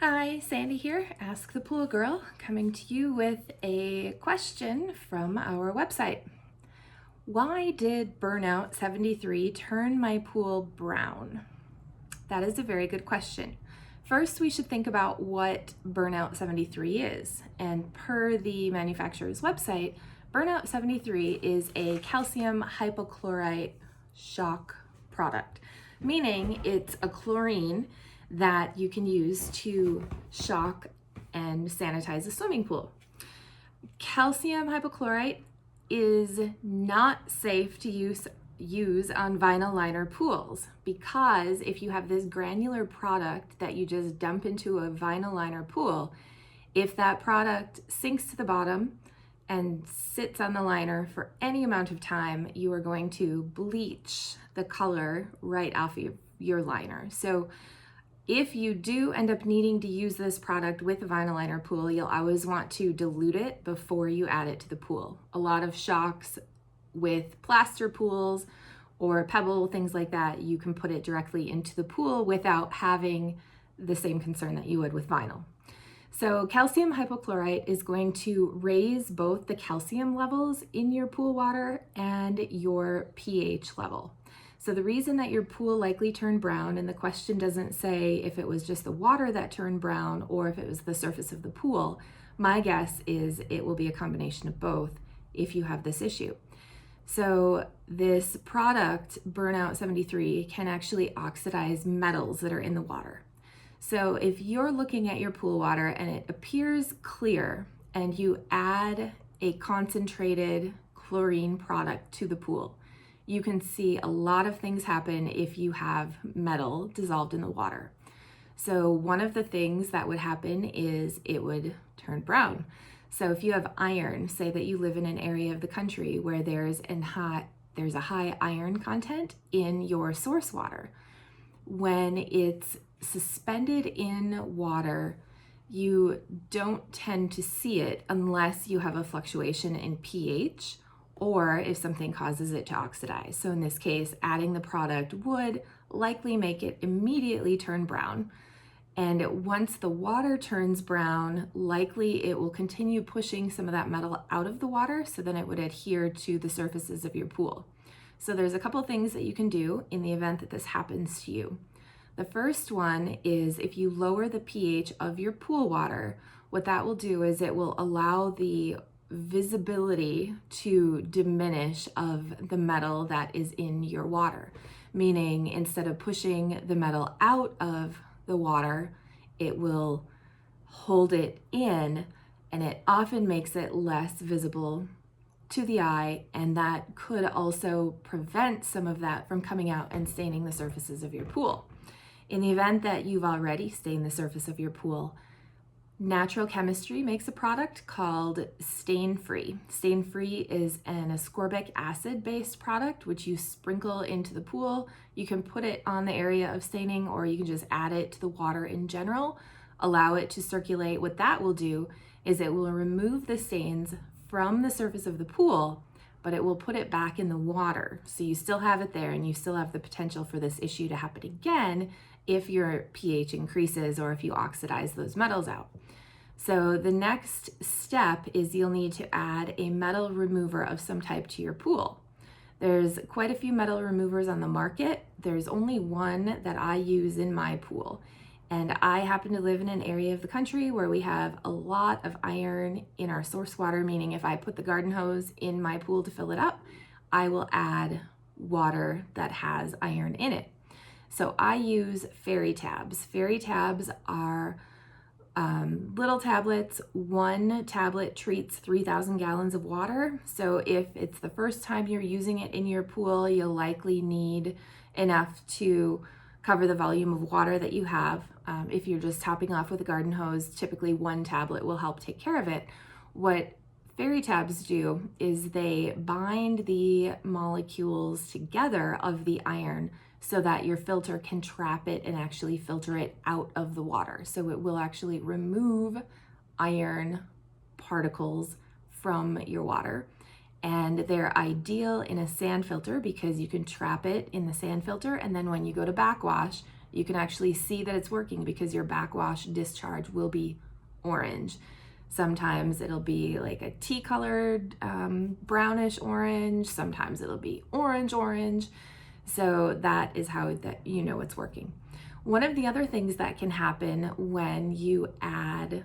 Hi, Sandy here, Ask the Pool Girl, coming to you with a question from our website. Why did Burnout 73 turn my pool brown? That is a very good question. First, we should think about what Burnout 73 is. And per the manufacturer's website, Burnout 73 is a calcium hypochlorite shock product, meaning it's a chlorine that you can use to shock and sanitize a swimming pool. Calcium hypochlorite is not safe to use on vinyl liner pools because if you have this granular product that you just dump into a vinyl liner pool, if that product sinks to the bottom and sits on the liner for any amount of time, you are going to bleach the color right off of your liner. So if you do end up needing to use this product with a vinyl liner pool, you'll always want to dilute it before you add it to the pool. A lot of shocks with plaster pools or pebble, things like that, you can put it directly into the pool without having the same concern that you would with vinyl. So calcium hypochlorite is going to raise both the calcium levels in your pool water and your pH level. So the reason that your pool likely turned brown, and the question doesn't say if it was just the water that turned brown or if it was the surface of the pool, my guess is it will be a combination of both if you have this issue. So this product, Burnout 73, can actually oxidize metals that are in the water. So if you're looking at your pool water and it appears clear and you add a concentrated chlorine product to the pool, you can see a lot of things happen if you have metal dissolved in the water. So one of the things that would happen is it would turn brown. So if you have iron, say that you live in an area of the country where there's a high iron content in your source water, when it's suspended in water, you don't tend to see it unless you have a fluctuation in pH or if something causes it to oxidize. So in this case, adding the product would likely make it immediately turn brown. And once the water turns brown, likely it will continue pushing some of that metal out of the water, so then it would adhere to the surfaces of your pool. So there's a couple things that you can do in the event that this happens to you. The first one is if you lower the pH of your pool water, what that will do is it will allow the visibility to diminish of the metal that is in your water. Meaning instead of pushing the metal out of the water, it will hold it in, and it often makes it less visible to the eye, and that could also prevent some of that from coming out and staining the surfaces of your pool. In the event that you've already stained the surface of your pool, Natural Chemistry makes a product called Stain Free. Stain Free is an ascorbic acid-based product which you sprinkle into the pool. You can put it on the area of staining or you can just add it to the water in general, allow it to circulate. What that will do is it will remove the stains from the surface of the pool, but it will put it back in the water. So you still have it there and you still have the potential for this issue to happen again if your pH increases or if you oxidize those metals out. So the next step is you'll need to add a metal remover of some type to your pool. There's quite a few metal removers on the market. There's only one that I use in my pool. And I happen to live in an area of the country where we have a lot of iron in our source water, meaning if I put the garden hose in my pool to fill it up, I will add water that has iron in it. So I use fairy tabs. Fairy tabs are little tablets. One tablet treats 3,000 gallons of water. So if it's the first time you're using it in your pool, you'll likely need enough to cover the volume of water that you have. If you're just topping off with a garden hose, typically one tablet will help take care of it. What fairy tabs do is they bind the molecules together of the iron so that your filter can trap it and actually filter it out of the water. So it will actually remove iron particles from your water. And they're ideal in a sand filter because you can trap it in the sand filter, and then when you go to backwash, you can actually see that it's working because your backwash discharge will be orange. Sometimes it'll be like a tea colored brownish orange. Sometimes it'll be orange. So that is how that you know it's working. One of the other things that can happen when you add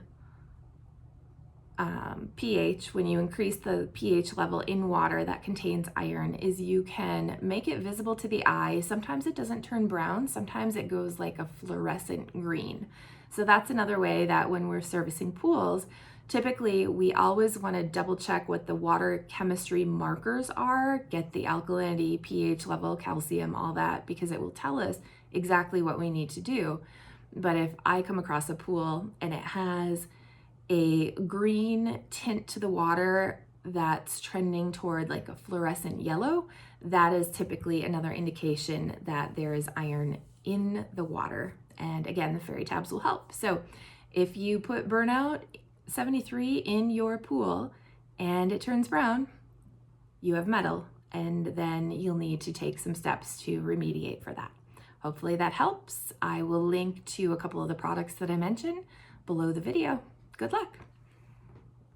pH, when you increase the pH level in water that contains iron, is you can make it visible to the eye. Sometimes it doesn't turn brown, sometimes it goes like a fluorescent green. So that's another way that when we're servicing pools, typically we always want to double check what the water chemistry markers are, get the alkalinity, pH level, calcium, all that, because it will tell us exactly what we need to do. But if I come across a pool and it has a green tint to the water that's trending toward like a fluorescent yellow, that is typically another indication that there is iron in the water. And again, the fairy tabs will help. So if you put Burnout 73 in your pool and it turns brown, you have metal, and then you'll need to take some steps to remediate for that. Hopefully that helps. I will link to a couple of the products that I mentioned below the video. Good luck.